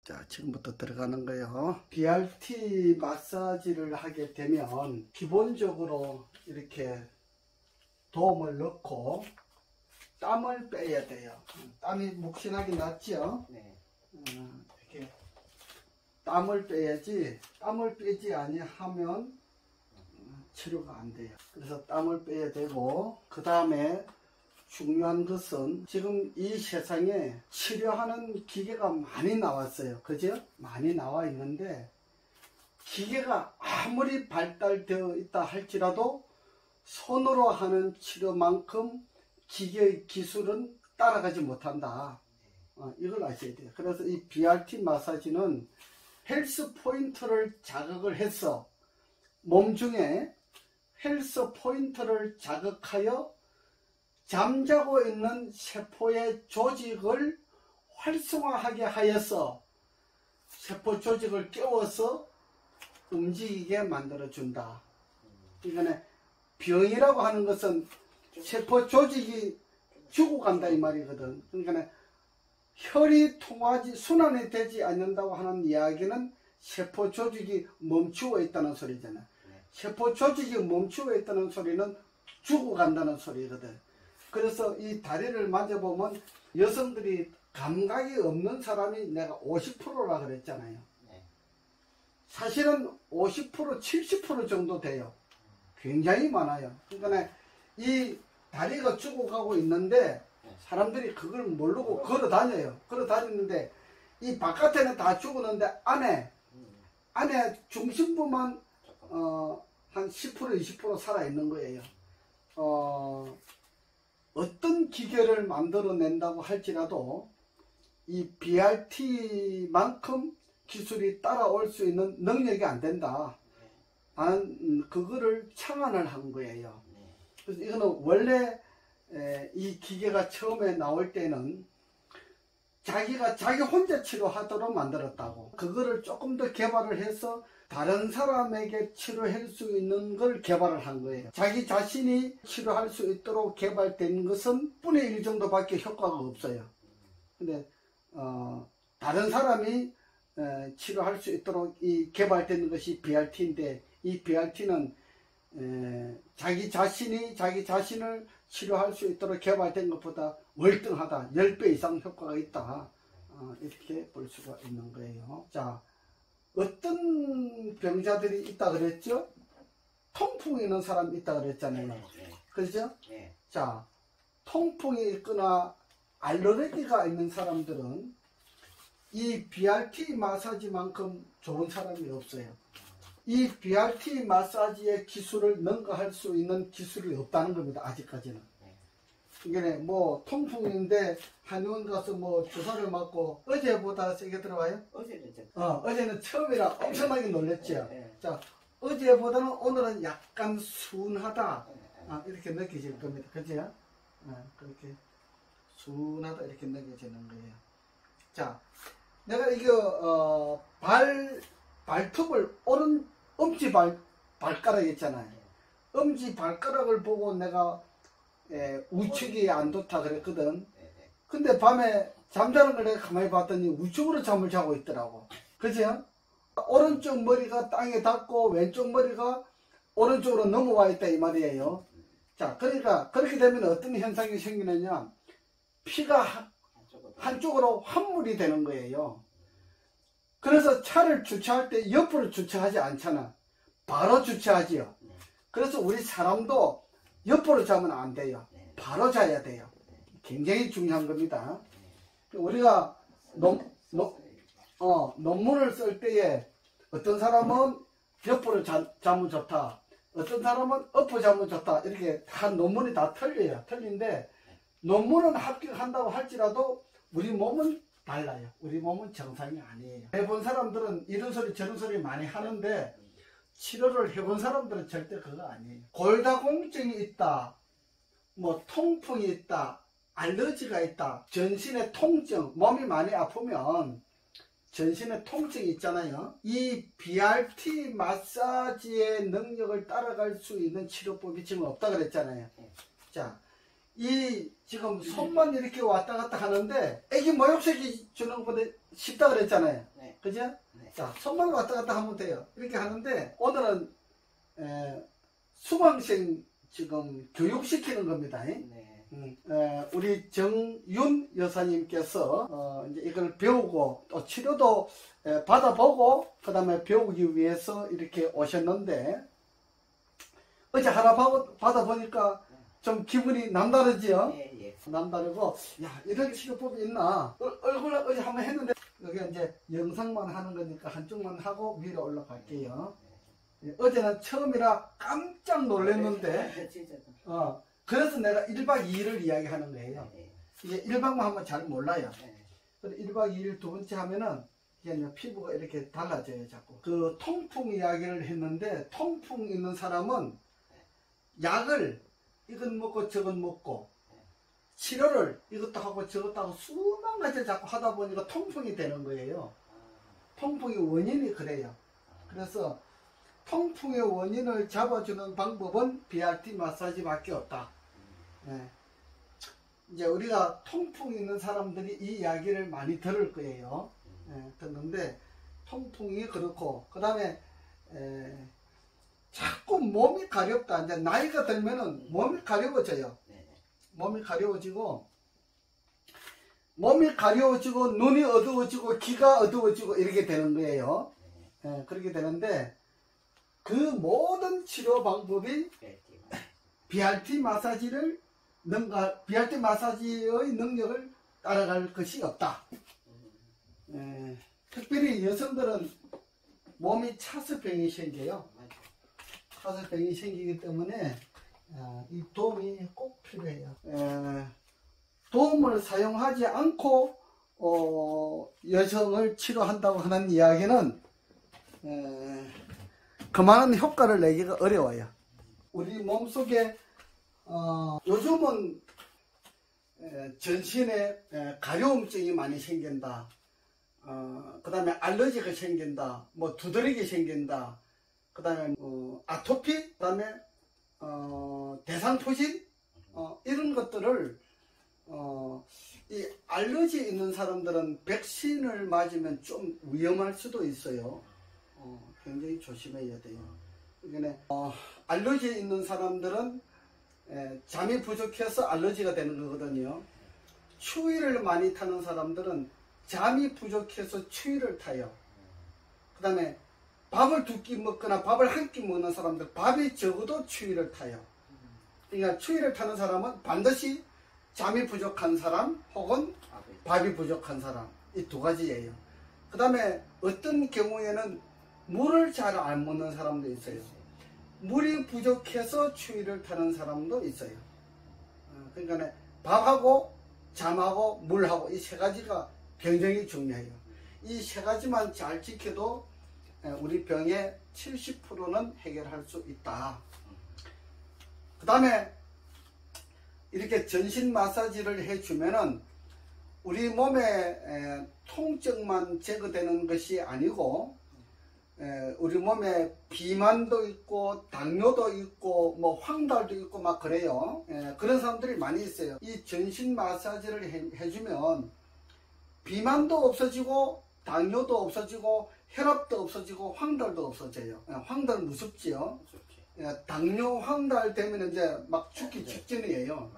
자, 지금부터 들어가는 거예요. BRT 마사지를 하게 되면 기본적으로 이렇게 도움을 넣고 땀을 빼야 돼요. 땀이 묵신하게 났죠? 네. 이렇게 땀을 빼야지, 땀을 빼지 아니하면 치료가 안 돼요. 그래서 땀을 빼야 되고, 그 다음에 중요한 것은 지금 이 세상에 치료하는 기계가 많이 나왔어요. 그죠? 많이 나와 있는데 기계가 아무리 발달되어 있다 할지라도 손으로 하는 치료만큼 기계의 기술은 따라가지 못한다. 이걸 아셔야 돼요. 그래서 이 BRT 마사지는 헬스 포인트를 자극을 해서 몸 중에 헬스 포인트를 자극하여 잠자고 있는 세포의 조직을 활성화하게 하여서 세포 조직을 깨워서 움직이게 만들어준다. 그러니까 병이라고 하는 것은 세포 조직이 죽어간다 이 말이거든. 그러니까 혈이 통하지 순환이 되지 않는다고 하는 이야기는 세포 조직이 멈추어 있다는 소리잖아. 세포 조직이 멈추어 있다는 소리는 죽어간다는 소리거든. 그래서 이 다리를 만져보면 여성들이 감각이 없는 사람이 내가 50%라 그랬잖아요. 사실은 50%, 70% 정도 돼요. 굉장히 많아요. 그러니까 이 다리가 죽어가고 있는데 사람들이 그걸 모르고 걸어 다녀요. 걸어 다니는데 이 바깥에는 다 죽었는데 안에 중심부만 한 10%, 20% 살아있는 거예요. 어떤 기계를 만들어낸다고 할지라도 이 BRT만큼 기술이 따라올 수 있는 능력이 안 된다. 나는 그거를 창안을 한 거예요. 그래서 이거는 원래 이 기계가 처음에 나올 때는 자기가 자기 혼자 치료하도록 만들었다고. 그거를 조금 더 개발을 해서 다른 사람에게 치료할 수 있는 걸 개발을 한 거예요. 자기 자신이 치료할 수 있도록 개발된 것은 분의 1 정도밖에 효과가 없어요. 근데 다른 사람이 치료할 수 있도록 이 개발된 것이 BRT인데, 이 BRT는 자기 자신이 자기 자신을 치료할 수 있도록 개발된 것보다 월등하다. 10배 이상 효과가 있다. 이렇게 볼 수가 있는 거예요. 자, 어떤 병자들이 있다 그랬죠? 통풍이 있는 사람이 있다 그랬잖아요. 그렇죠? 자, 통풍이 있거나 알레르기가 있는 사람들은 이 BRT 마사지만큼 좋은 사람이 없어요. 이 BRT 마사지의 기술을 능가할 수 있는 기술이 없다는 겁니다. 아직까지는. 이게 뭐 통풍인데 한의원 가서 뭐 주사를 맞고 어제보다 세게 들어가요? 어제는 처음이라 엄청나게 놀랬죠. 자, 어제보다는 오늘은 약간 순하다. 이렇게 느껴질 겁니다. 그죠? 그렇게 순하다 이렇게 느껴지는 거예요. 자, 내가 이거 발톱을 오른 엄지 발가락 있잖아요. 엄지 발가락을 보고 내가 우측이 안 좋다 그랬거든. 근데 밤에 잠자는 걸 내가 가만히 봤더니 우측으로 잠을 자고 있더라고. 그죠? 오른쪽 머리가 땅에 닿고 왼쪽 머리가 오른쪽으로 넘어와 있다 이 말이에요. 자, 그러니까 그렇게 되면 어떤 현상이 생기느냐, 피가 한쪽으로 환물이 되는 거예요. 그래서 차를 주차할 때 옆으로 주차하지 않잖아. 바로 주차하지요. 그래서 우리 사람도 옆으로 자면 안 돼요. 바로 자야 돼요. 굉장히 중요한 겁니다. 우리가 논문을 쓸 때에 어떤 사람은 옆으로 자면 좋다. 어떤 사람은 엎어 자면 좋다. 이렇게 다 논문이 다 틀려요. 틀린데 논문은 합격한다고 할지라도 우리 몸은 달라요. 우리 몸은 정상이 아니에요. 해본 사람들은 이런 소리 저런 소리 많이 하는데 치료를 해본 사람들은 절대 그거 아니에요. 골다공증이 있다, 뭐 통풍이 있다, 알러지가 있다, 전신의 통증, 몸이 많이 아프면 전신의 통증이 있잖아요. 이 BRT 마사지의 능력을 따라갈 수 있는 치료법이 지금 없다 그랬잖아요. 자, 이 지금 손만 이렇게 왔다 갔다 하는데 애기 모욕새끼 주는 것보다 쉽다 그랬잖아요. 그죠? 네. 자, 손만 왔다 갔다 하면 돼요. 이렇게 하는데, 오늘은, 수강생 지금 교육시키는 겁니다. 네. 우리 정윤 여사님께서, 이제 이걸 배우고, 또 치료도 받아보고, 그 다음에 배우기 위해서 이렇게 오셨는데, 어제 하나 받아보니까 좀 기분이 남다르지요? 예, 예. 남다르고, 야, 이런 치료법이 있나? 얼굴 어제 한번 했는데, 여기 이제 영상만 하는 거니까 한쪽만 하고 위로 올라갈게요. 어제는 처음이라 깜짝 놀랐는데, 진짜. 그래서 내가 1박 2일을 이야기하는 거예요. 이게 1박만 하면 잘 몰라요. 1박 2일 두 번째 하면은, 이제 피부가 이렇게 달라져요, 자꾸. 그 통풍 이야기를 했는데, 통풍 있는 사람은 약을 이건 먹고 저건 먹고, 치료를 이것도 하고 저것도 하고 수만 가지를 자꾸 하다 보니까 통풍이 되는 거예요. 통풍의 원인이 그래요. 그래서 통풍의 원인을 잡아주는 방법은 BRT 마사지밖에 없다. 이제 우리가 통풍 있는 사람들이 이 이야기를 많이 들을 거예요. 듣는데 통풍이 그렇고, 그 다음에 자꾸 몸이 가렵다. 이제 나이가 들면은 몸이 가려워져요. 몸이 가려워지고 눈이 어두워지고 귀가 어두워지고 이렇게 되는 거예요. 그렇게 되는데 그 모든 치료 방법이 BRT 마사지의 능력을 따라갈 것이 없다. 특별히 여성들은 몸이 차스병이 생겨요. 차스병이 생기기 때문에 이 도움이 꼭 필요해요. 도움을 사용하지 않고 여성을 치료한다고 하는 이야기는 그만한 효과를 내기가 어려워요. 우리 몸속에 요즘은 전신에 가려움증이 많이 생긴다. 그 다음에 알러지가 생긴다. 뭐 두드러기 생긴다. 그 다음에 아토피, 그 다음에 대상포진, 이런 것들을 이 알러지 있는 사람들은 백신을 맞으면 좀 위험할 수도 있어요. 굉장히 조심해야 돼요. 그러니까 알러지 있는 사람들은 잠이 부족해서 알러지가 되는 거거든요. 추위를 많이 타는 사람들은 잠이 부족해서 추위를 타요. 그 다음에 밥을 두 끼 먹거나 밥을 한 끼 먹는 사람들, 밥이 적어도 추위를 타요. 그러니까 추위를 타는 사람은 반드시 잠이 부족한 사람 혹은 밥이 부족한 사람, 이 두 가지예요. 그 다음에 어떤 경우에는 물을 잘 안 먹는 사람도 있어요. 물이 부족해서 추위를 타는 사람도 있어요. 그러니까 밥하고 잠하고 물하고 이 세 가지가 굉장히 중요해요. 이 세 가지만 잘 지켜도 우리 병의 70%는 해결할 수 있다. 그 다음에 이렇게 전신 마사지를 해주면은 우리 몸에 통증만 제거되는 것이 아니고 우리 몸에 비만도 있고 당뇨도 있고 뭐 황달도 있고 막 그래요. 그런 사람들이 많이 있어요. 이 전신 마사지를 해주면 비만도 없어지고 당뇨도 없어지고 혈압도 없어지고 황달도 없어져요. 황달 무섭지요. 당뇨 황달 되면 이제 막 죽기 직전이에요.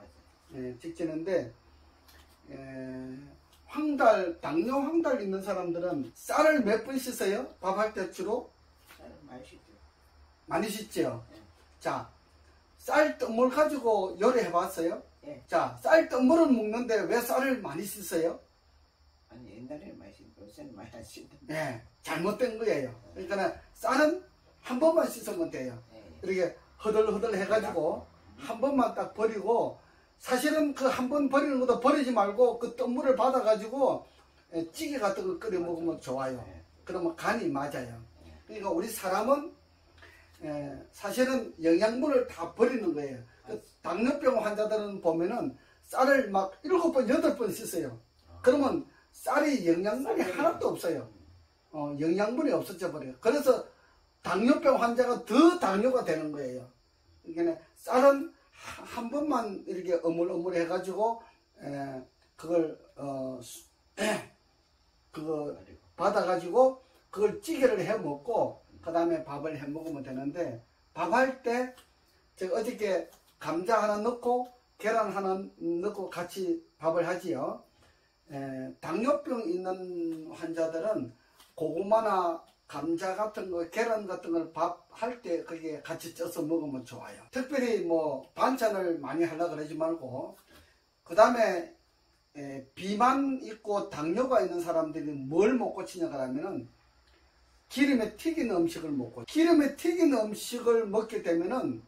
직전인데 당뇨 황달 있는 사람들은 쌀을 몇 번 씻어요? 밥할 때 주로? 많이 씻죠. 많이 씻죠? 자, 쌀 떡물 가지고 요리해 봤어요? 자, 쌀 떡물은 먹는데 왜 쌀을 많이 씻어요? 아니, 옛날에 많이 씻고 요새는 많이 안 씻는데. 잘못된 거예요. 그러니까 쌀은 한 번만 씻으면 돼요. 이렇게 허들허들 해가지고 한 번만 딱 버리고, 사실은 그 한 번 버리는 것도 버리지 말고 그 떡물을 받아가지고 찌개 같은 거 끓여 먹으면 좋아요. 그러면 간이 맞아요. 그러니까 우리 사람은 사실은 영양분을 다 버리는 거예요. 그 당뇨병 환자들은 보면은 쌀을 막 7번, 8번 씻어요. 그러면 쌀이 영양분이 하나도 없어요. 영양분이 없어져 버려요. 그래서 당뇨병 환자가 더 당뇨가 되는 거예요. 그러니까 쌀은 한 번만 이렇게 어물어물 해가지고 그걸 받아가지고 그걸 찌개를 해 먹고 그 다음에 밥을 해 먹으면 되는데, 밥할 때 제가 어저께 감자 하나 넣고 계란 하나 넣고 같이 밥을 하지요. 당뇨병 있는 환자들은 고구마나 감자 같은 거, 계란 같은 걸 밥 할 때 그게 같이 쪄서 먹으면 좋아요. 특별히 뭐 반찬을 많이 하려고 그러지 말고, 그 다음에 비만 있고 당뇨가 있는 사람들이 뭘 못 고치냐 그러면은 기름에 튀긴 음식을 먹고, 기름에 튀긴 음식을 먹게 되면은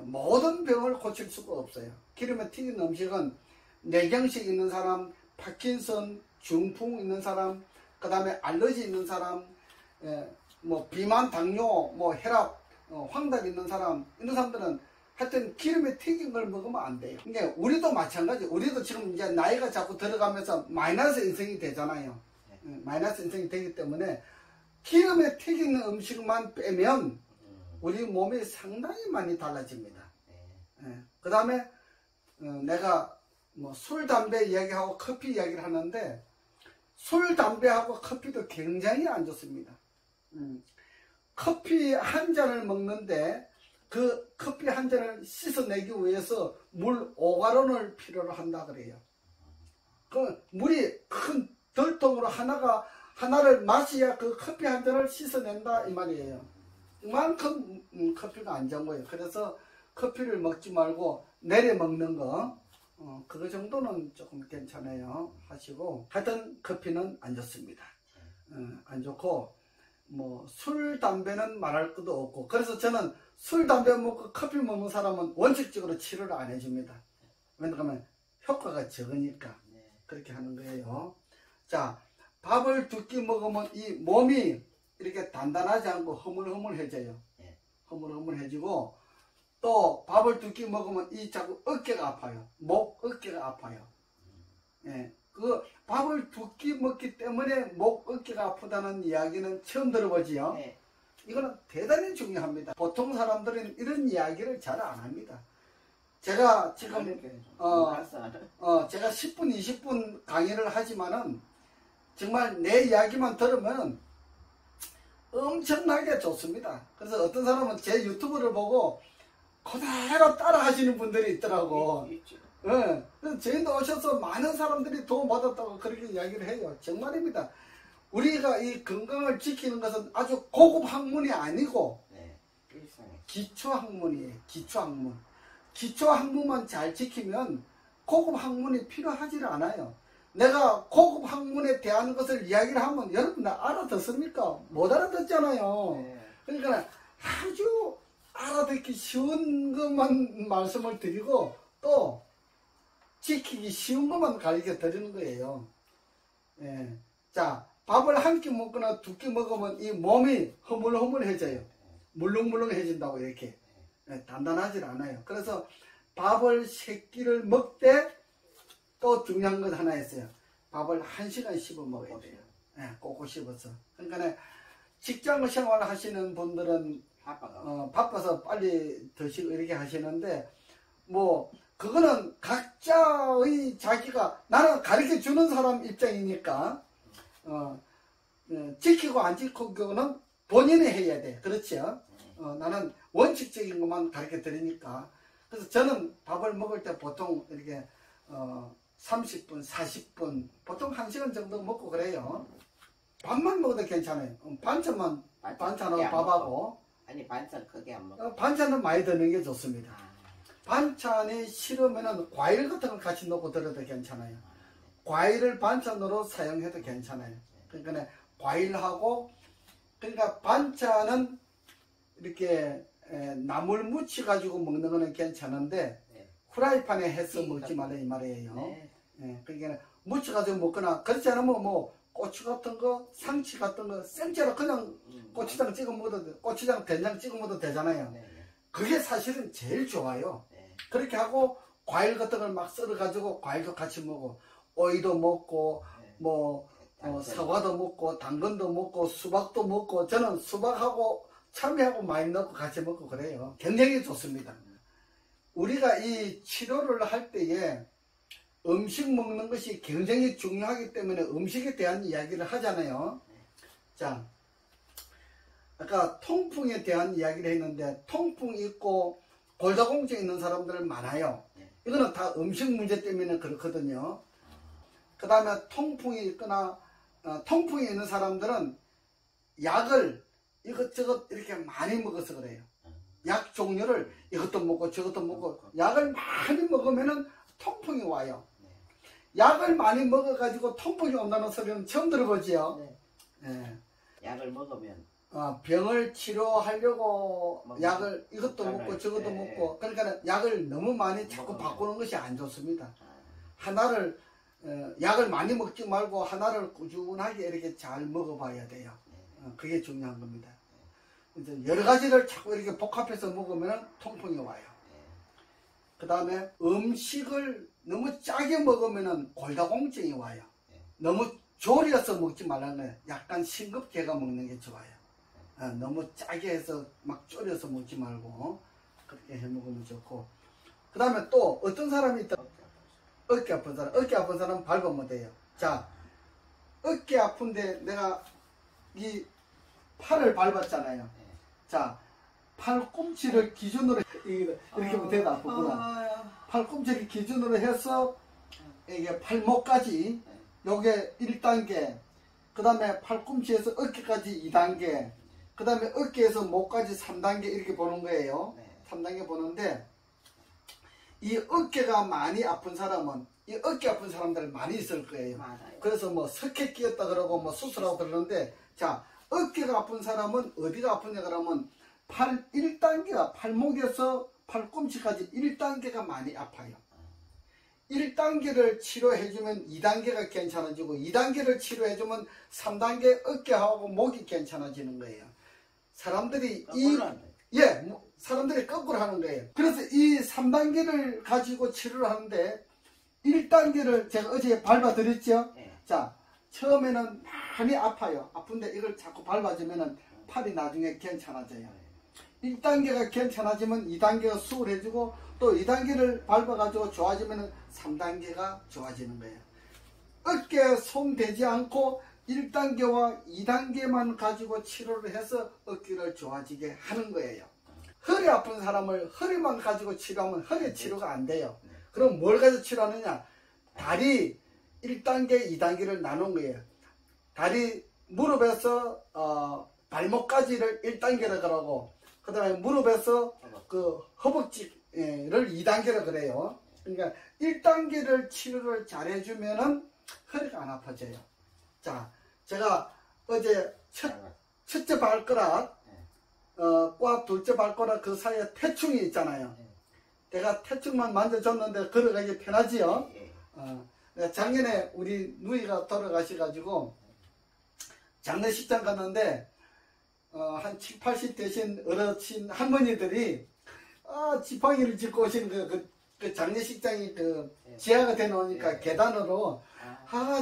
모든 병을 고칠 수가 없어요. 기름에 튀긴 음식은 뇌경색 있는 사람, 파킨슨, 중풍 있는 사람, 그 다음에 알러지 있는 사람, 뭐 비만, 당뇨, 뭐 혈압, 황달 있는 사람들은 하여튼 기름에 튀긴 걸 먹으면 안 돼요. 근데 우리도 마찬가지. 우리도 지금 이제 나이가 자꾸 들어가면서 마이너스 인생이 되잖아요. 마이너스 인생이 되기 때문에 기름에 튀기는 음식만 빼면 우리 몸이 상당히 많이 달라집니다. 그 다음에 내가 뭐 술, 담배 이야기하고 커피 이야기를 하는데, 술, 담배하고 커피도 굉장히 안 좋습니다. 커피 한 잔을 먹는데 그 커피 한 잔을 씻어내기 위해서 물 5가론을 필요로 한다 그래요. 그 물이 큰 덜통으로 하나를 마셔야 그 커피 한 잔을 씻어낸다 이 말이에요. 그만큼 커피가 안 좋은 거예요. 그래서 커피를 먹지 말고 내려 먹는 거, 그거 정도는 조금 괜찮아요 하시고, 하여튼 커피는 안 좋습니다. 안 좋고, 뭐 술, 담배는 말할 것도 없고, 그래서 저는 술, 담배 먹고 커피 먹는 사람은 원칙적으로 치료를 안 해줍니다. 왜냐하면 효과가 적으니까 그렇게 하는 거예요. 자, 밥을 2끼 먹으면 이 몸이 이렇게 단단하지 않고 허물허물해져요. 허물허물해지고, 또 밥을 2끼 먹으면 이 자꾸 어깨가 아파요. 목, 어깨가 아파요. 그 밥을 2끼 먹기 때문에 목, 어깨가 아프다는 이야기는 처음 들어보지요. 이거는 대단히 중요합니다. 보통 사람들은 이런 이야기를 잘 안 합니다. 제가 지금 제가 10분 20분 강의를 하지만은 정말 내 이야기만 들으면 엄청나게 좋습니다. 그래서 어떤 사람은 제 유튜브를 보고 그대로 따라 하시는 분들이 있더라고. 그래서 저희도 오셔서 많은 사람들이 도움받았다고 그렇게 이야기를 해요. 정말입니다. 우리가 이 건강을 지키는 것은 아주 고급 학문이 아니고 기초 학문이에요. 기초 학문. 기초 학문만 잘 지키면 고급 학문이 필요하지 않아요. 내가 고급 학문에 대한 것을 이야기를 하면 여러분 나 알아듣습니까? 못 알아듣잖아요. 그러니까 아주 알아듣기 쉬운 것만 말씀을 드리고, 또 지키기 쉬운 것만 가르쳐 드리는 거예요. 자, 밥을 한 끼 먹거나 2끼 먹으면 이 몸이 허물허물해져요. 물렁물렁해진다고 이렇게. 단단하지 않아요. 그래서 밥을 3끼를 먹되 또 중요한 것 하나 있어요. 밥을 1시간 씹어 먹어야 돼요. 꼭꼭 씹어서. 그러니까 직장 생활 하시는 분들은 바빠서 빨리 드시고 이렇게 하시는데, 뭐 그거는 각자의 자기가, 나는 가르쳐 주는 사람 입장이니까 지키고 안 지키고는 본인이 해야 돼. 그렇죠? 나는 원칙적인 것만 가르쳐 드리니까. 그래서 저는 밥을 먹을 때 보통 이렇게 30분, 40분, 보통 1시간 정도 먹고 그래요. 밥만 먹어도 괜찮아요. 반찬하고 밥하고. 아니, 반찬 크게 안 먹어. 반찬은 많이 드는 게 좋습니다. 반찬이 싫으면은 과일 같은 걸 같이 넣고 들어도 괜찮아요. 과일을 반찬으로 사용해도 괜찮아요. 그러니까 과일하고, 그러니까 반찬은 이렇게 나물 무치 가지고 먹는 거는 괜찮은데 후라이팬에 해서 먹지 말라 이 말이에요. 그러니까 무치 가지고 먹거나, 그렇지 않으면 뭐 고추 같은 거, 상치 같은 거 생채로 그냥 고추장 찍어 먹어도 돼. 고추장 된장 찍어 먹어도 되잖아요. 그게 사실은 제일 좋아요. 그렇게 하고 과일 같은 걸 막 썰어 가지고 과일도 같이 먹고, 오이도 먹고, 뭐 사과도 먹고, 당근도 먹고, 수박도 먹고. 저는 수박하고 참외하고 많이 넣고 같이 먹고 그래요. 굉장히 좋습니다. 우리가 이 치료를 할 때에 음식 먹는 것이 굉장히 중요하기 때문에 음식에 대한 이야기를 하잖아요. 자, 아까 통풍에 대한 이야기를 했는데 통풍 있고 골다공증 있는 사람들 많아요. 이거는 다 음식 문제 때문에 그렇거든요. 그 다음에 통풍이 있거나 통풍이 있는 사람들은 약을 이것저것 이렇게 많이 먹어서 그래요. 약 종류를 이것도 먹고 저것도 먹고 약을 많이 먹으면은 통풍이 와요. 약을 많이 먹어가지고 통풍이 온다는 소리는 처음 들어보지요. 네. 약을 먹으면 병을 치료하려고 약을 이것도 먹잖아요. 먹고 저것도 네. 먹고 그러니까 약을 너무 많이 자꾸 먹으면. 바꾸는 것이 안 좋습니다. 하나를 약을 많이 먹지 말고 하나를 꾸준하게 이렇게 잘 먹어봐야 돼요. 그게 중요한 겁니다. 이제 여러 가지를 자꾸 이렇게 복합해서 먹으면 통풍이 와요. 그 다음에 음식을 너무 짜게 먹으면 골다공증이 와요. 너무 졸여서 먹지 말라는 거예요. 약간 싱겁게가 먹는 게 좋아요. 너무 짜게 해서 막 졸여서 먹지 말고 그렇게 해 먹으면 좋고. 그 다음에 또 어떤 사람이 있다. 어깨 아픈 사람. 어깨 아픈 사람 밟으면 돼요. 자, 어깨 아픈데 내가 이 팔을 밟았잖아요. 자, 팔꿈치를 기준으로 이렇게 하면 되다 아프구나. 팔꿈치를 기준으로 해서 이게 팔목까지 요게 1단계, 그 다음에 팔꿈치에서 어깨까지 2단계, 그 다음에 어깨에서 목까지 3단계 이렇게 보는 거예요. 3단계 보는데 이 어깨가 많이 아픈 사람은 이 어깨 아픈 사람들 많이 있을 거예요. 맞아요. 그래서 뭐 석회 끼었다 그러고 뭐 수술하고 그러는데, 자, 어깨가 아픈 사람은 어디가 아프냐 그러면 팔 1단계가 팔목에서 팔꿈치까지 1단계가 많이 아파요. 1단계를 치료해주면 2단계가 괜찮아지고 2단계를 치료해주면 3단계 어깨하고 목이 괜찮아지는 거예요. 사람들이 사람들이 거꾸로 하는 거예요. 그래서 이 3단계를 가지고 치료를 하는데 1단계를 제가 어제 밟아드렸죠. 자, 처음에는 많이 아파요. 아픈데 이걸 자꾸 밟아주면 팔이 나중에 괜찮아져요. 1단계가 괜찮아지면 2단계가 수월해지고 또 2단계를 밟아가지고 좋아지면 3단계가 좋아지는 거예요. 어깨에 손 대지 않고 1단계와 2단계만 가지고 치료를 해서 어깨를 좋아지게 하는 거예요. 허리 아픈 사람을 허리만 가지고 치료하면 허리 치료가 안 돼요. 그럼 뭘 가지고 치료하느냐? 다리 1단계, 2단계를 나눈 거예요. 다리 무릎에서 발목까지를 1단계라 그러고, 그 다음에 무릎에서 그 허벅지를 2단계라 그래요. 그러니까 1단계를 치료를 잘 해주면은 허리가 안 아파져요. 자, 제가 어제 첫째 발가락, 과 둘째 발가락 그 사이에 태충이 있잖아요. 내가 태충만 만져줬는데 걸어가기 편하지요. 작년에 우리 누이가 돌아가셔가지고 장례식장 갔는데 한 7, 80 되신 어르신 할머니들이 지팡이를 짚고 오시는 그 장례식장이 지하가 되놓으니까 계단으로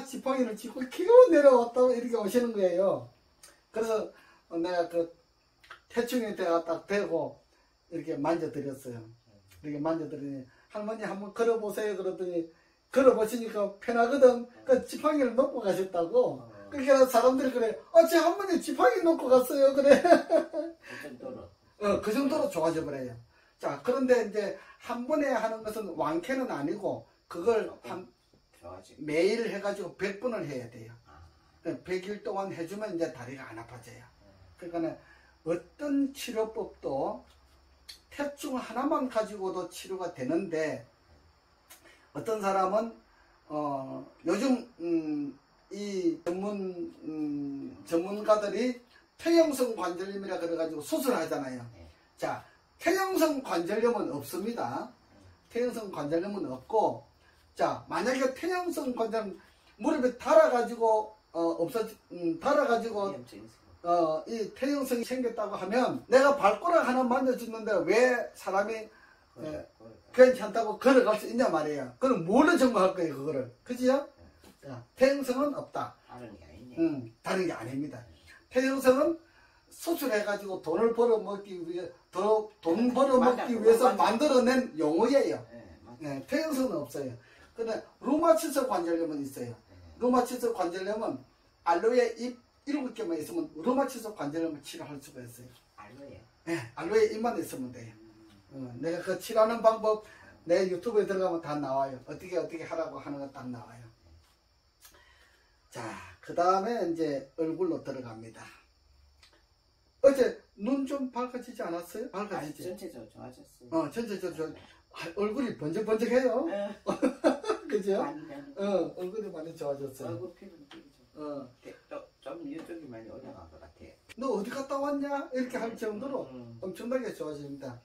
지팡이를 짚고 기어 내려왔다고 이렇게 오시는 거예요. 그래서 내가 그 태충에 대가 딱 대고 이렇게 만져드렸어요. 이렇게 만져드리니 할머니 한번 걸어보세요 그러더니 걸어보시니까 편하거든. 그 지팡이를 놓고 가셨다고. 그러니까 사람들이 그래, 제 할머니 지팡이 놓고 갔어요. 그래. 그 정도로 좋아져 버려요. 자, 그런데 이제 한 번에 하는 것은 완쾌는 아니고 그걸 매일 해가지고 100번을 해야 돼요. 100일 동안 해주면 이제 다리가 안 아파져요. 그러니까 어떤 치료법도 태충 하나만 가지고도 치료가 되는데, 어떤 사람은 요즘 이 전문가들이 퇴행성 관절염이라 그래가지고 수술하잖아요. 자, 퇴행성 관절염은 없습니다. 퇴행성 관절염은 없고, 자, 만약에 퇴행성 관절염 무릎에 달아가지고 달아가지고 이 퇴행성이 생겼다고 하면 내가 발가락 하나 만져줬는데 왜 사람이 괜찮다고 걸어갈 수 있냐 말이에요. 그럼 뭘로 증명할 거예요, 그거를. 그지요? 퇴행성은 없다. 다른 게 아닙니다. 퇴행성은 수술해가지고 돈을 벌어먹기 위해, 돈 벌어먹기 위해서 만들어낸 용어예요. 퇴행성은 없어요. 근데 루마티스 관절염은 있어요. 루마티스 관절염은 알로에 잎 7개만 있으면 루마티스 관절염을 치료할 수가 있어요. 알로에? 네, 알로에 잎만 있으면 돼요. 내가 그 치료하는 방법 내 유튜브에 들어가면 다 나와요. 어떻게 하라고 하는 거 딱 나와요. 자, 그 다음에 이제 얼굴로 들어갑니다. 어제 눈 좀 밝아지지 않았어요? 밝아지지? 전체적으로 좋아졌어요. 전체적으로 얼굴이 번쩍번쩍해요. 그죠? 많이 얼굴이 많이 좋아졌어요. 얼굴 피부는 되게 좀 이쪽이 많이 올라간 것 같아요. 너 어디 갔다 왔냐? 이렇게 할 정도로 엄청나게 좋아집니다.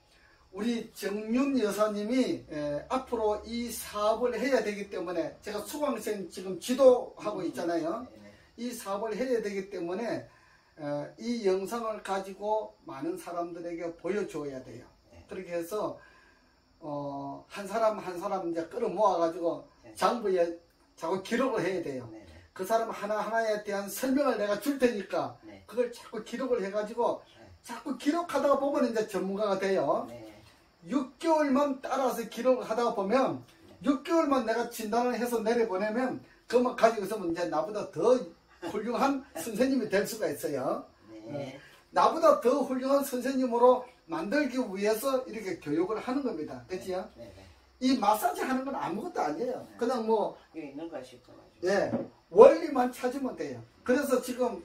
우리 정윤 여사님이 앞으로 이 사업을 해야 되기 때문에 제가 수강생 지금 지도하고 있잖아요. 이 사업을 해야 되기 때문에 이 영상을 가지고 많은 사람들에게 보여줘야 돼요. 그렇게 해서 한 사람 한 사람 이제 끌어모아 가지고 장부에 자꾸 기록을 해야 돼요. 그 사람 하나하나에 대한 설명을 내가 줄 테니까 그걸 자꾸 기록을 해가지고 자꾸 기록하다가 보면 이제 전문가가 돼요. 6개월만 따라서 기록을 하다가 보면 6개월만 내가 진단을 해서 내려보내면 그것만 가지고 있으면 이제 나보다 더 훌륭한 선생님이 될 수가 있어요. 나보다 더 훌륭한 선생님으로 만들기 위해서 이렇게 교육을 하는 겁니다. 그치요? 이 마사지 하는 건 아무것도 아니에요. 그냥 뭐 이게 있는가 싶어가지고. 원리만 찾으면 돼요. 그래서 지금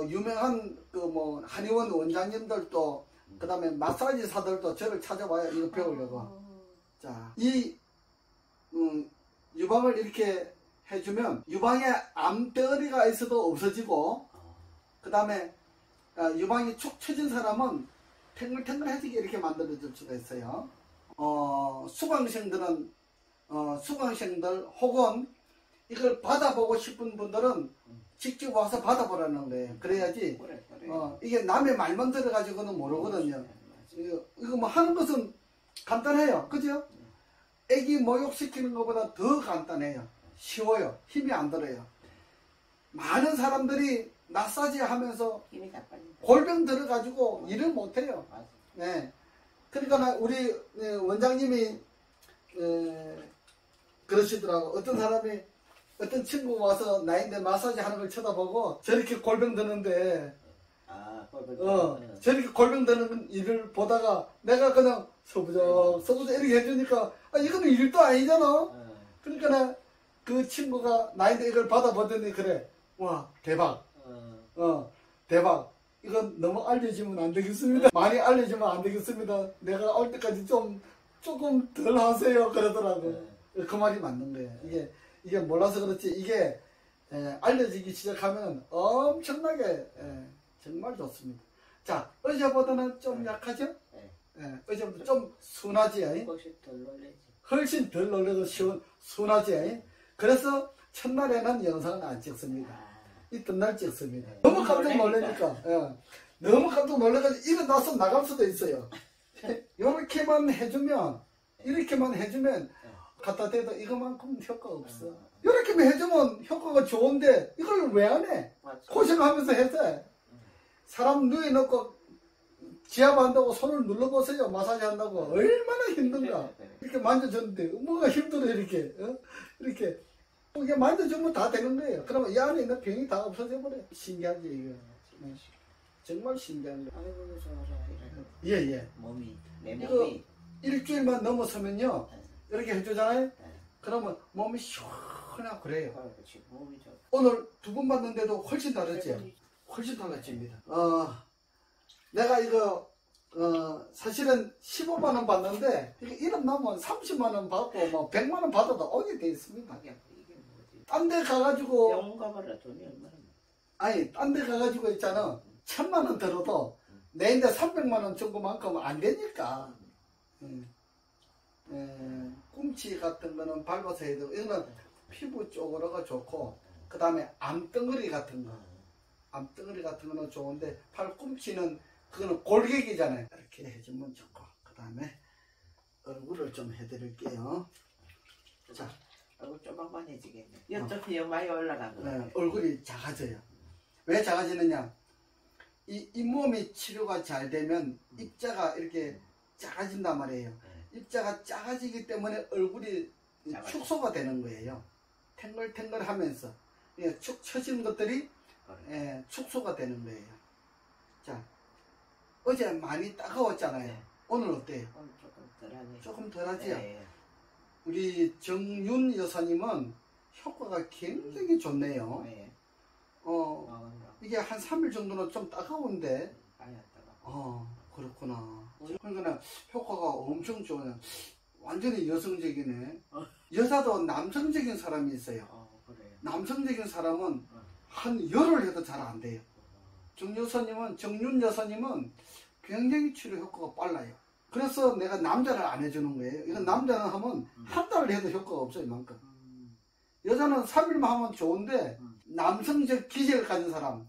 유명한 그 뭐 한의원 원장님들도 그 다음에 마사지사들도 저를 찾아와요. 이거 배우려고. 자, 이 유방을 이렇게 해주면 유방에 암덩어리가 있어도 없어지고, 그 다음에 유방이 축 처진 사람은 탱글탱글해지게 이렇게 만들어줄 수가 있어요. 수강생들 혹은 이걸 받아보고 싶은 분들은 직접 와서 받아보라는 거예요. 그래야지. 그래. 이게 남의 말만 들어가지고는 모르거든요. 이거 뭐 하는 것은 간단해요. 그죠? 애기 목욕시키는 것보다 더 간단해요. 쉬워요. 힘이 안 들어요. 많은 사람들이 마사지 하면서 힘이 다 빠진다. 골병 들어가지고 일을 못해요. 네. 그러니까 우리 원장님이 그러시더라고. 어떤 사람이 어떤 친구가 와서 나인데 마사지 하는 걸 쳐다보고 저렇게 골병 드는데 저렇게 골병 드는 일을 보다가 내가 그냥 서부적 이렇게 해주니까 이거는 일도 아니잖아. 그러니까 그 친구가 나인데 이걸 받아보더니 그래. 와 대박. 대박. 이건 너무 알려지면 안 되겠습니다. 많이 알려지면 안 되겠습니다. 내가 올 때까지 조금 덜 하세요. 그러더라고. 그 말이 맞는 거예요. 이게 몰라서 그렇지. 이게 알려지기 시작하면 엄청나게 정말 좋습니다. 자, 어제보다는 좀 약하죠? 어제보다 좀 순하지? 훨씬 덜 놀래도 순하지? 그래서 첫날에는 영상은 안 찍습니다. 이튿날 찍습니다. 너무 깜짝 놀라니까. 너무 깜짝 놀라가지고 일어나서 나갈 수도 있어요. 이렇게만 해주면 갖다 대도 이거만큼 효과가 없어. 이렇게만 해주면 효과가 좋은데 이걸 왜 안 해? 고생하면서 해서 사람 누워놓고 지압한다고 손을 눌러보세요. 마사지 한다고 얼마나 힘든가. 이렇게 만져줬는데 뭐가 힘들어 이렇게. 이렇게 이게 만져주면 다 되는 거예요. 그러면 이 안에 있는 병이 다 없어져 버려요. 신기하지 이거. 정말 신기한 거. 아이고 좋아라. 예. 내 이거 몸이 일주일만 넘어서면요. 이렇게 해주잖아요. 그러면 몸이 시원하고 그래요. 그렇지. 몸이 좋아. 오늘 2번 봤는데도 훨씬 다르지? 훨씬 달라집니다. 내가 이거 사실은 15만원 받는데 이름 나면 30만원 받고 뭐 100만원 받아도 오게 돼 있습니다. 딴 데 가가지고 병원 가봐라. 돈이 얼마나. 아니 딴 데 가가지고 있잖아. 1000만원 들어도 내인데 300만원 정도만큼 안 되니까. 꿈치 같은 거는 밟아서 해야 되고 이거는 피부 쪽으로가 좋고, 그 다음에 암덩어리 같은 거는 좋은데 팔꿈치는 그거는 골격이잖아요. 이렇게 해주면 좋고, 그 다음에 얼굴을 좀 해드릴게요. 자, 얼굴 쪼박만해지겠네. 이쪽이 많이 올라간 거 같아. 얼굴이 작아져요. 왜 작아지느냐? 이 잇몸이 치료가 잘 되면 입자가 이렇게 작아진단 말이에요. 입자가 작아지기 때문에 얼굴이 작아져. 축소가 되는 거예요. 탱글탱글 하면서 축 처진 것들이 축소가 되는 거예요. 자, 어제 많이 따가웠잖아요. 네. 오늘 어때요? 오늘 조금 덜하네. 조금 덜하지요? 네. 우리 정윤 여사님은 효과가 굉장히 좋네요. 네. 이게 한 3일 정도는 좀 따가운데, 많이 왔다가. 그렇구나. 그러니까 효과가 엄청 좋아요. 완전히 여성적이네. 여자도 남성적인 사람이 있어요. 그래요. 남성적인 사람은 한 열흘 해도 잘 안 돼요. 정윤 여사님은 굉장히 치료 효과가 빨라요. 그래서 내가 남자를 안 해주는 거예요. 이건 남자는 하면 한 달을 해도 효과가 없어요, 이만큼. 여자는 3일만 하면 좋은데, 남성적 기질을 가진 사람,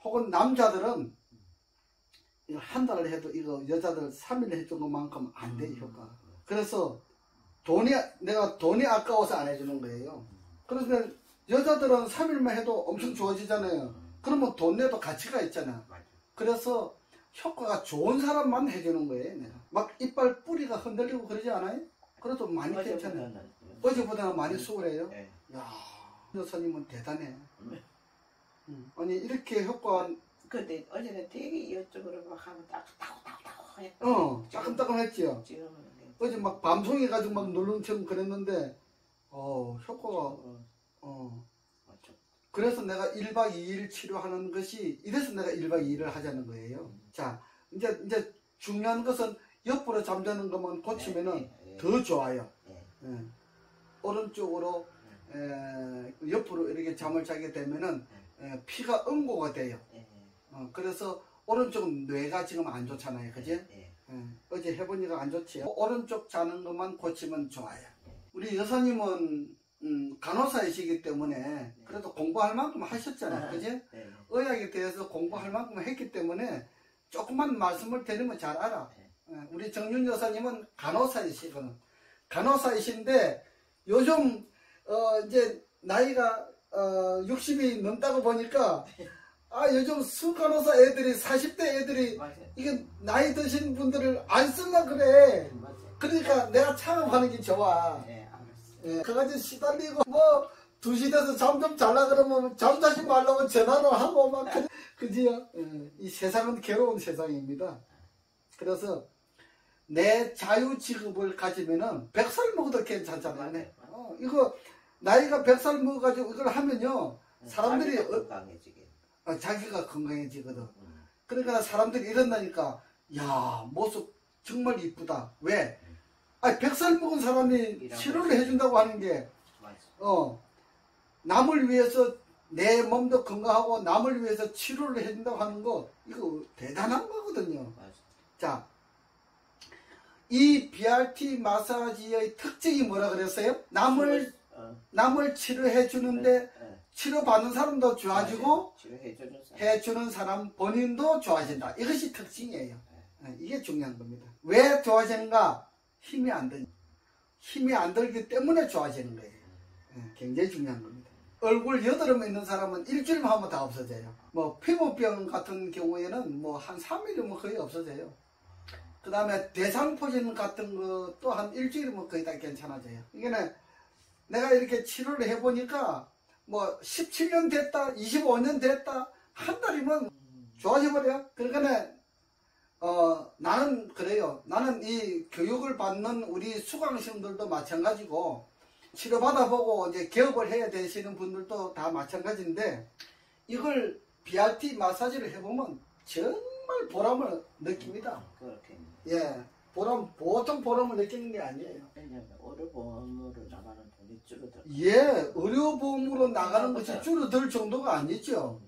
혹은 남자들은 이거 한 달을 해도 이거 여자들 3일 해준 것만큼 안 돼요, 효과가. 그래서 내가 돈이 아까워서 안 해주는 거예요. 그래서 여자들은 3일만 해도 엄청 좋아지잖아요. 그러면 돈 내도 가치가 있잖아. 그래서 효과가 좋은 사람만 해주는 거예요. 내가. 막 이빨 뿌리가 흔들리고 그러지 않아요? 그래도 많이 괜찮아요. 어제보다는 많이 수월해요. 네. 야, 여사님은 대단해. 아니 이렇게 효과. 근데 어제는 되게 이쪽으로 막 하면 따고 했고. 따끔따끔했지요. 지금은 어제 막 밤송이 가지고 막 놀렁처럼 그랬는데, 효과가, 맞죠. 그래서 내가 1박 2일 치료하는 것이, 이래서 내가 1박 2일을 하자는 거예요. 자, 이제 중요한 것은 옆으로 잠자는 것만 고치면은 더 좋아요. 오른쪽으로, 옆으로 이렇게 잠을 자게 되면은, 피가 응고가 돼요. 그래서 오른쪽은 뇌가 지금 안 좋잖아요. 그지? 어제 해보니까 안 좋지요. 오른쪽 자는 것만 고치면 좋아요. 우리 여사님은 간호사이시기 때문에 그래도 공부할 만큼 하셨잖아요. 그지? 의학에 대해서 공부할 만큼 했기 때문에 조금만 말씀을 드리면 잘 알아. 우리 정윤 여사님은 간호사이시거든. 간호사이신데 요즘 이제 나이가 60이 넘다고 보니까 요즘 수간호사 애들이 40대 애들이 이게 나이 드신 분들을 안 쓸라 그래. 그러니까 내가 창업하는 게 좋아. 그가지고 시달리고 뭐 2시 돼서 잠 좀 잘라 그러면 잠자지 말라고 전화를 하고 막 그지요. 이 세상은 괴로운 세상입니다. 그래서 내 자유 직업을 가지면은 100살 먹어도 괜찮잖아요. 이거 나이가 100살 먹어가지고 이걸 하면요 사람들이 자기가 건강해지거든. 그러니까 사람들이 이런다니까, 야, 모습 정말 이쁘다. 왜? 100살 먹은 사람이 치료를 해준다고 하는 게, 남을 위해서 내 몸도 건강하고 남을 위해서 치료를 해준다고 하는 거, 이거 대단한 거거든요. 자, 이 BRT 마사지의 특징이 뭐라 그랬어요? 남을 치료해 주는데 치료받는 사람도 좋아지고 해주는 사람 본인도 좋아진다. 이것이 특징이에요. 이게 중요한 겁니다. 왜 좋아지는가? 힘이 안 들기. 힘이 안 들기 때문에 좋아지는 거예요. 굉장히 중요한 겁니다. 얼굴 여드름 있는 사람은 일주일만 하면 다 없어져요. 뭐 피부병 같은 경우에는 뭐 한 3일이면 거의 없어져요. 그 다음에 대상포진 같은 것도 한 일주일이면 거의 다 괜찮아져요. 이게 내가 이렇게 치료를 해보니까 뭐 17년 됐다, 25년 됐다, 한 달이면 좋아져버려요. 그러니까 나는 그래요. 나는 이 교육을 받는 우리 수강생들도 마찬가지고 치료받아보고 이제 개업을 해야 되시는 분들도 다 마찬가지인데 이걸 BRT 마사지를 해보면 정말 보람을 느낍니다. 예, 보통 보람을 느끼는 게 아니에요. 의료보험으로 나가는 돈이 줄어들. 예, 의료보험으로 나가는 것이 줄어들 정도가 아니죠.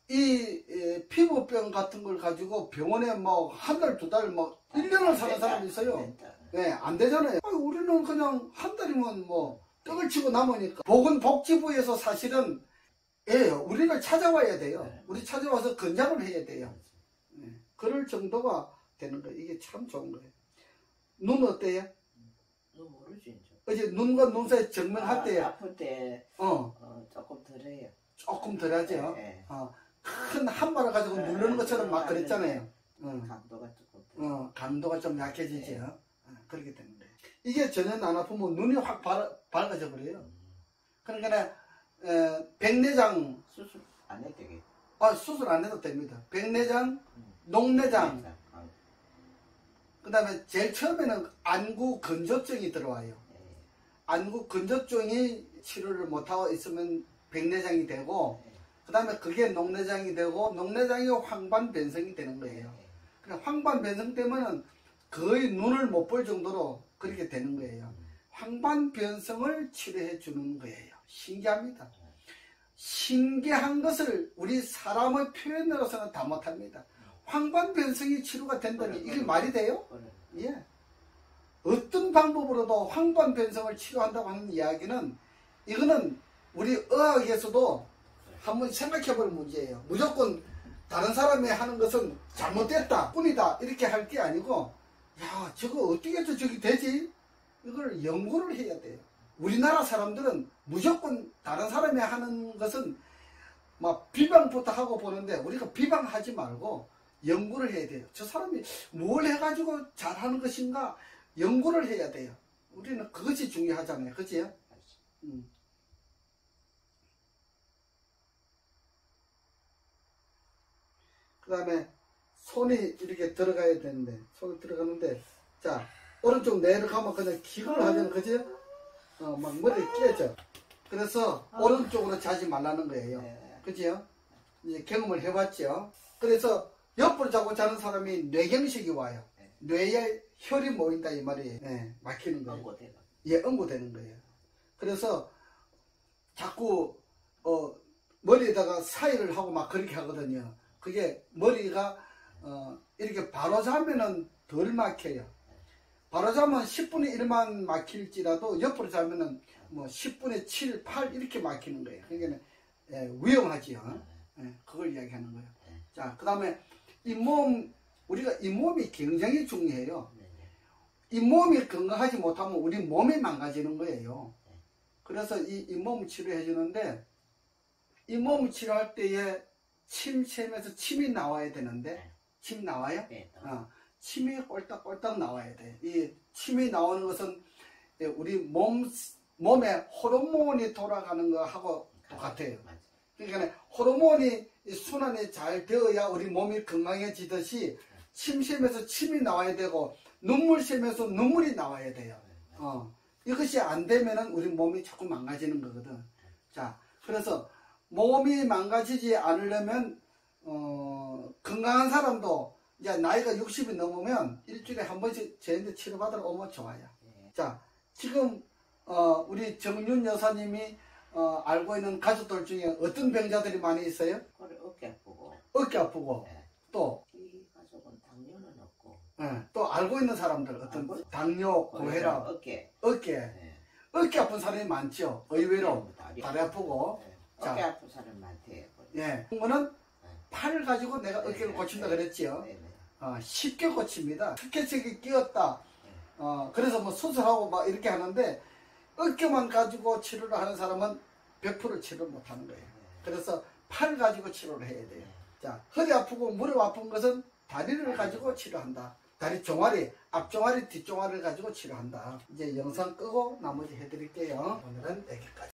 이 피부병 같은 걸 가지고 병원에 뭐 한 달, 두 달, 뭐 1년을 사는 사람이 있어요. 네, 안 되잖아요. 우리는 그냥 한 달이면 뭐 떡을 치고 남으니까. 보건복지부에서 사실은 우리를 찾아와야 돼요. 우리 찾아와서 권장을 해야 돼요. 그럴 정도가 되는 거예요. 이게 참 좋은 거예요. 눈 어때요? 눈 모르지 이제. 어제 눈과 눈 사이 정면할 때 아플 때 조금 덜해요. 조금 덜하죠. 큰 한발을 가지고 누르는 것처럼 막 그랬잖아요. 감도가 조금. 감도가 좀 약해지죠. 네. 그렇게 되는 거예요. 이게 전혀 안 아프면 눈이 확 밝아져 버려요. 그러니까 백내장 수술 안 해도 되겠. 수술 안 해도 됩니다. 백내장, 녹내장, 그 다음에 제일 처음에는 안구 건조증이 들어와요. 안구 건조증이 치료를 못하고 있으면 백내장이 되고, 그 다음에 그게 녹내장이 되고, 녹내장이 황반변성이 되는 거예요. 그러니까 황반변성 때문에 거의 눈을 못 볼 정도로 그렇게 되는 거예요. 황반변성을 치료해 주는 거예요. 신기합니다. 신기한 것을 우리 사람의 표현으로서는 다 못합니다. 황반변성이 치료가 된다니 이게 말이 돼요? 예. 어떤 방법으로도 황반변성을 치료한다고 하는 이야기는 이거는 우리 의학에서도 한번 생각해 볼 문제예요. 무조건 다른 사람이 하는 것은 잘못됐다 뿐이다 이렇게 할 게 아니고, 야 저거 어떻게 해서 저기 되지? 이걸 연구를 해야 돼요. 우리나라 사람들은 무조건 다른 사람이 하는 것은 막 비방부터 하고 보는데, 우리가 비방하지 말고 연구를 해야 돼요. 저 사람이 뭘 해가지고 잘하는 것인가 연구를 해야 돼요. 우리는 그것이 중요하잖아요. 그치요? 그 다음에 손이 이렇게 들어가야 되는데, 손이 들어가는데, 자 오른쪽 내려가면 그냥 기구를 하잖아요. 그치? 막 머리 깨져. 그래서 오른쪽으로 자지 말라는 거예요. 그치요? 이제 경험을 해봤죠. 그래서 옆으로 자고 자는 사람이 뇌경색이 와요. 뇌에 혈이 모인다 이 말이에요. 막히는 거예요. 응고되는 거예요. 그래서 자꾸 머리에다가 사이를 하고 막 그렇게 하거든요. 그게 머리가 이렇게 바로 자면은 덜 막혀요. 바로 자면 10분의 1만 막힐지라도 옆으로 자면은 뭐 10분의 7, 8 이렇게 막히는 거예요. 그러니까 위험하지요. 그걸 이야기하는 거예요. 자, 그 다음에 우리가 이 몸이 굉장히 중요해요. 이 몸이 건강하지 못하면 우리 몸이 망가지는 거예요. 그래서 이 몸 치료해 주는데, 이 몸 치료할 때에 침샘에서 침이 나와야 되는데, 침 나와요? 침이 꼴딱꼴딱 나와야 돼. 이 침이 나오는 것은 우리 몸에 호르몬이 돌아가는 거하고 똑같아요. 그러니까 호르몬이 순환이 잘 되어야 우리 몸이 건강해지듯이 침샘에서 침이 나와야 되고 눈물샘에서 눈물이 나와야 돼요. 이것이 안 되면은 우리 몸이 자꾸 망가지는 거거든. 자, 그래서 몸이 망가지지 않으려면 건강한 사람도 이제 나이가 60이 넘으면 일주일에 한 번씩 저희한테 치료받으러 오면 좋아요. 자, 지금 우리 정윤 여사님이 알고 있는 가족들 중에 어떤 병자들이 많이 있어요? 어깨 아프고. 어깨 아프고. 또? 이 가족은 당뇨는 없고. 또 알고 있는 사람들 어떤 당뇨, 고혈압, 어깨 아픈 사람이 많죠. 의외로 다리 아프고. 어깨 아픈 사람 많대요. 그거는 팔을 가지고 내가 어깨를 고친다 그랬지요. 쉽게 고칩니다. 특혜책이 끼었다. 그래서 뭐 수술하고 막 이렇게 하는데, 어깨만 가지고 치료를 하는 사람은 100% 치료를 못 하는 거예요. 그래서 팔 가지고 치료를 해야 돼요. 자, 허리 아프고 무릎 아픈 것은 다리를 가지고 치료한다. 다리 종아리, 앞종아리, 뒷종아리를 가지고 치료한다. 이제 영상 끄고 나머지 해드릴게요. 오늘은 여기까지.